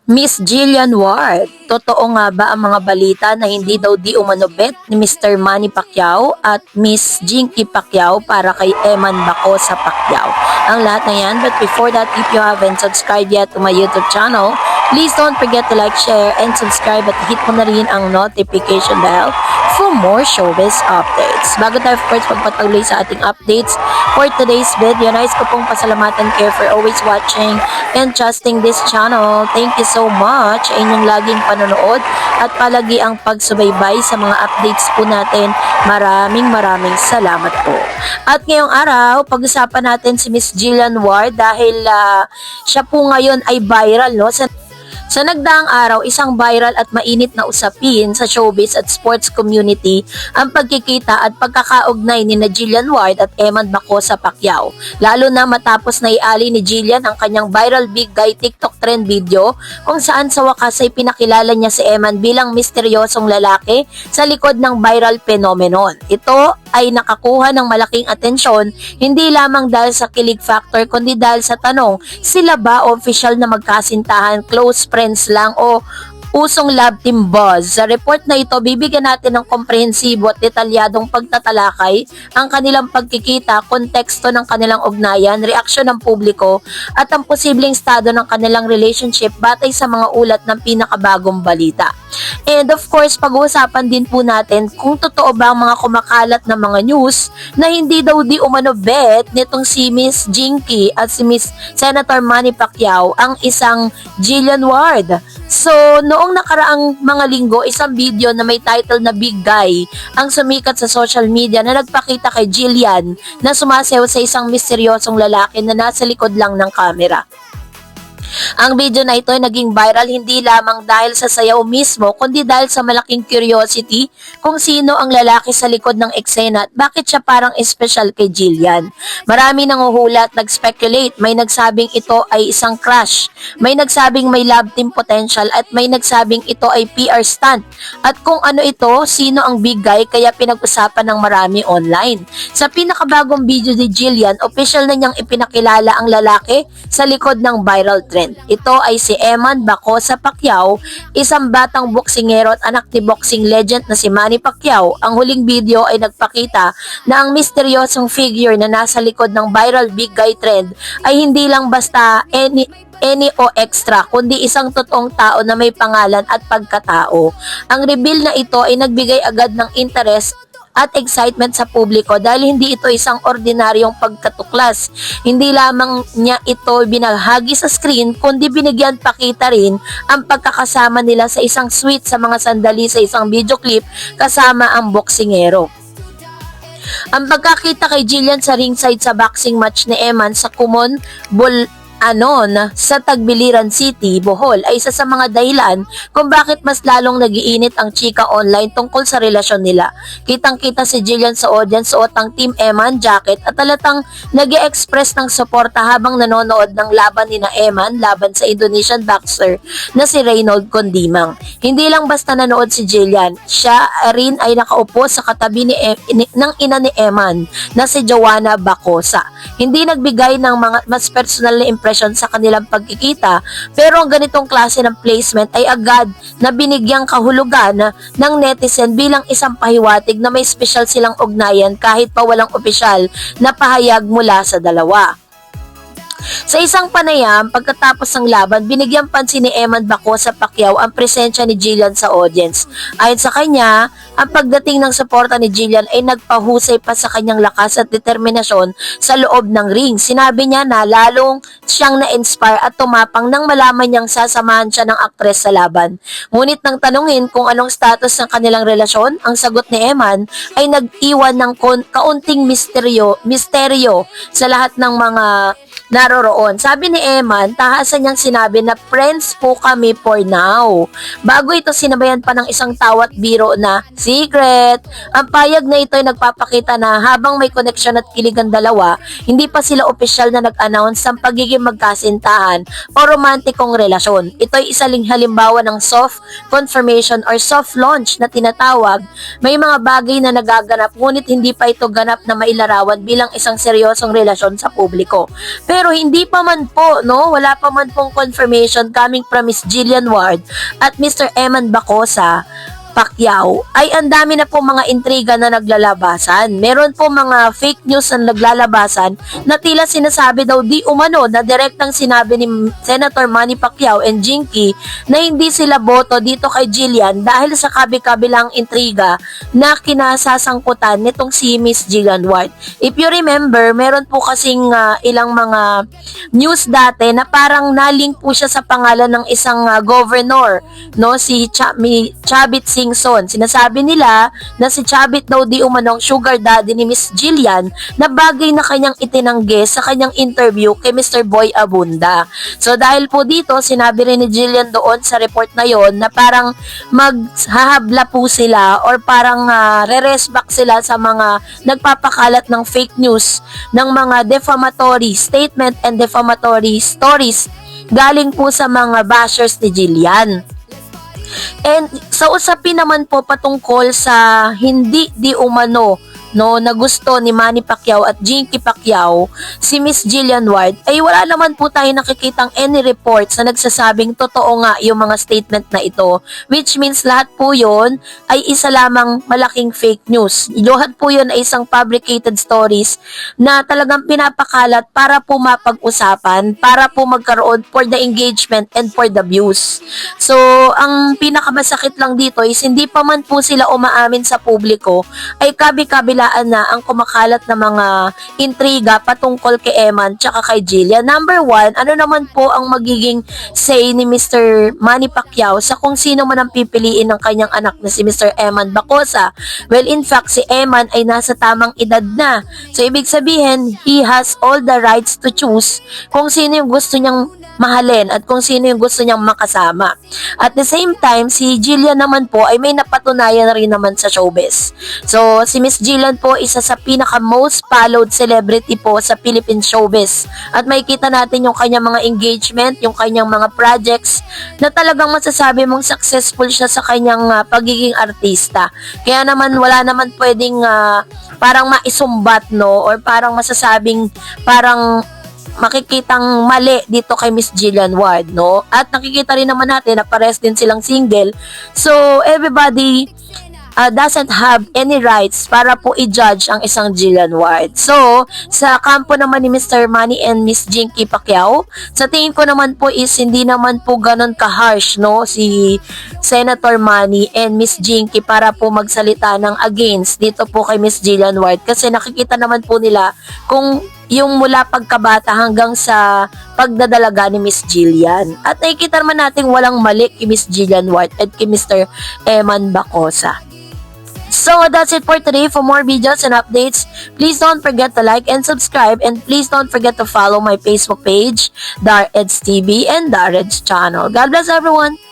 Miss Jillian Ward, totoo nga ba ang mga balita na hindi daw di umano bet ni Mr. Manny Pacquiao at Miss Jinky Pacquiao para kay Eman Bacosa Pacquiao? Ang lahat na yan, but before that, if you haven't subscribed yet to my YouTube channel, please don't forget to like, share, and subscribe at hit mo na rin ang notification bell for more showbiz updates. Bago tayo first magpatuloy sa ating updates for today's video, nais ko pong pasalamatan kayo for always watching and trusting this channel. Thank you so much sa inyong laging panonood at palagi ang pagsubaybay sa mga updates po natin. Maraming salamat po. At ngayong araw, pag-usapan natin si Miss Jillian Ward dahil siya po ngayon ay viral, no? Sa nagdaang araw, isang viral at mainit na usapin sa showbiz at sports community ang pagkikita at pagkakaugnay ni Jillian Ward at Eman Bacosa Pacquiao. Lalo na matapos na iali ni Jillian ang kanyang viral big guy TikTok trend video kung saan sa wakas ay pinakilala niya si Eman bilang misteryosong lalaki sa likod ng viral phenomenon. Ito ay nakakuha ng malaking atensyon hindi lamang dahil sa kilig factor kundi dahil sa tanong, sila ba official na magkasintahan, close friends lang o usong love team buzz? Sa report na ito, bibigyan natin ng komprehensibo at detalyadong pagtatalakay ang kanilang pagkikita, konteksto ng kanilang ugnayan, reaksyon ng publiko at ang posibleng estado ng kanilang relationship batay sa mga ulat ng pinakabagong balita. And of course, pag-uusapan din po natin kung totoo ba ang mga kumakalat na mga news na hindi daw di umano bet nitong si Miss Jinky at si Miss Senator Manny Pacquiao ang isang Jillian Ward. So, noong nakaraang mga linggo, isang video na may title na Big Guy ang sumikat sa social media na nagpakita kay Jillian na sumasayaw sa isang misteryosong lalaki na nasa likod lang ng kamera. Ang video na ito ay naging viral hindi lamang dahil sa sayaw mismo kundi dahil sa malaking curiosity kung sino ang lalaki sa likod ng eksena at bakit siya parang espesyal kay Jillian. Marami nanguhula at nag-speculate, may nagsabing ito ay isang crush, may nagsabing may love team potential at may nagsabing ito ay PR stunt. At kung ano ito, sino ang big guy kaya pinag-usapan ng marami online. Sa pinakabagong video ni Jillian, official na niyang ipinakilala ang lalaki sa likod ng viral trend. Ito ay si Eman Bacosa Pacquiao, isang batang boksingero at anak ni boxing legend na si Manny Pacquiao. Ang huling video ay nagpakita na ang misteryosong figure na nasa likod ng viral big guy trend ay hindi lang basta any o extra, kundi isang totoong tao na may pangalan at pagkatao. Ang reveal na ito ay nagbigay agad ng interest at excitement sa publiko dahil hindi ito isang ordinaryong pagkatuklas. Hindi lamang niya ito binahagi sa screen kundi binigyan pakita rin ang pagkakasama nila sa isang sweet sa mga sandali sa isang video clip kasama ang boksingero. Ang pagkakita kay Jillian sa ringside sa boxing match ni Eman sa Kumon sa Tagbiliran City, Bohol ay isa sa mga dahilan kung bakit mas lalong nagiinit ang chika online tungkol sa relasyon nila. Kitang-kita si Jillian sa audience suot ang Team Eman jacket at talatang nag-e-express ng suporta habang nanonood ng laban ni Eman laban sa Indonesian boxer na si Reynold Condimang. Hindi lang basta nanood si Jillian, siya rin ay nakaupo sa katabi ng ina ni Eman na si Joanna Bacosa. Hindi nagbigay ng mga mas personal na impression sa kanilang pagkikita pero ang ganitong klase ng placement ay agad na binigyang kahulugan ng netizen bilang isang pahiwatig na may special silang ugnayan kahit pa walang opisyal na pahayag mula sa dalawa. Sa isang panayam, pagkatapos ng laban, binigyang pansin ni Eman Bacosa Pacquiao ang presensya ni Jillian sa audience. Ayon sa kanya, ang pagdating ng suporta ni Jillian ay nagpahusay pa sa kanyang lakas at determinasyon sa loob ng ring. Sinabi niya na lalong siyang na-inspire at tumapang nang malaman niyang sasamahan siya ng aktres sa laban. Ngunit nang tanungin kung anong status ng kanilang relasyon, ang sagot ni Eman ay nag-iwan ng kaunting misteryo sa lahat ng mga naroroon. Sabi ni Eman, tahasan niyang sinabi na friends po kami for now. Bago ito sinabayan pa ng isang tawat biro na secret. Ang payag na ito ay nagpapakita na habang may koneksyon at kilig ang dalawa, hindi pa sila opisyal na nag-announce ng pagiging magkasintahan o romantikong relasyon. Ito ay isaling halimbawa ng soft confirmation or soft launch na tinatawag. May mga bagay na nagaganap ngunit hindi pa ito ganap na mailarawan bilang isang seryosong relasyon sa publiko. Pero Pero hindi pa man po, no? Wala pa man pong confirmation coming from Miss Jillian Ward at Mr. Eman Bacosa Pacquiao ay ang dami na po mga intriga na naglalabasan. Meron po mga fake news na naglalabasan na tila sinasabi daw di umano na direktang sinabi ni Senator Manny Pacquiao and Jinky na hindi sila boto dito kay Jillian dahil sa kabi-kabilang intriga na kinasasangkutan nitong si Miss Jillian Ward. If you remember, meron po kasing ilang mga news dati na parang nalink po siya sa pangalan ng isang governor, no, si Chavit Singson. Sinasabi nila na si Chavit daw di umanong sugar daddy ni Miss Jillian na bagay na kanyang itinanggi sa kanyang interview kay Mr. Boy Abunda. So dahil po dito, sinabi rin ni Jillian doon sa report na yon na parang maghahabla po sila or parang re-resback sila sa mga nagpapakalat ng fake news ng mga defamatory statement and defamatory stories galing po sa mga bashers ni Jillian. And sa usapin naman po patungkol sa hindi di umano, no, na gusto ni Manny Pacquiao at Jinky Pacquiao si Miss Jillian Ward, ay wala naman po tayo nakikitang any reports na nagsasabing totoo nga yung mga statement na ito, which means lahat po yon ay isa lamang malaking fake news. Lahat po yon ay isang fabricated stories na talagang pinapakalat para po mapag-usapan, para po magkaroon for the engagement and for the views. So ang pinakamasakit lang dito is hindi pa man po sila umaamin sa publiko ay kabi-kabila na ang kumakalat na mga intriga patungkol kay Eman tsaka kay Jillian. Number one, ano naman po ang magiging say ni Mr. Manny Pacquiao sa kung sino man ang pipiliin ng kanyang anak na si Mr. Eman Bacosa? Well, in fact, si Eman ay nasa tamang edad na. So, ibig sabihin, he has all the rights to choose kung sino yung gusto niyang mahalin at kung sino yung gusto niyang makasama. At the same time, si Jillian naman po ay may napatunayan rin naman sa showbiz. So, si Miss Jillian po isa sa pinaka most followed celebrity po sa Philippine showbiz. At makikita natin yung kanyang mga engagement, yung kanyang mga projects na talagang masasabi mong successful siya sa kanyang pagiging artista. Kaya naman wala naman pwedeng parang maisumbat, no, or parang masasabing parang makikitang mali dito kay Miss Jillian Ward, no? At nakikita rin naman natin na pares din silang single. So, everybody doesn't have any rights para po i-judge ang isang Jillian Ward. So, sa kampo naman ni Mr. Manny and Miss Jinky Pacquiao, sa tingin ko naman po is hindi naman po ganun ka-harsh, no, si Senator Manny and Miss Jinky para po magsalita ng against dito po kay Miss Jillian Ward kasi nakikita naman po nila kung yung mula pagkabata hanggang sa pagdadalaga ni Miss Jillian. At nakikita naman natin walang mali kay Miss Jillian Ward at kay Mr. Eman Bacosa. So that's it for today. For more videos and updates, please don't forget to like and subscribe, and please don't forget to follow my Facebook page, Dar Eds TV and Dar Eds channel. God bless everyone!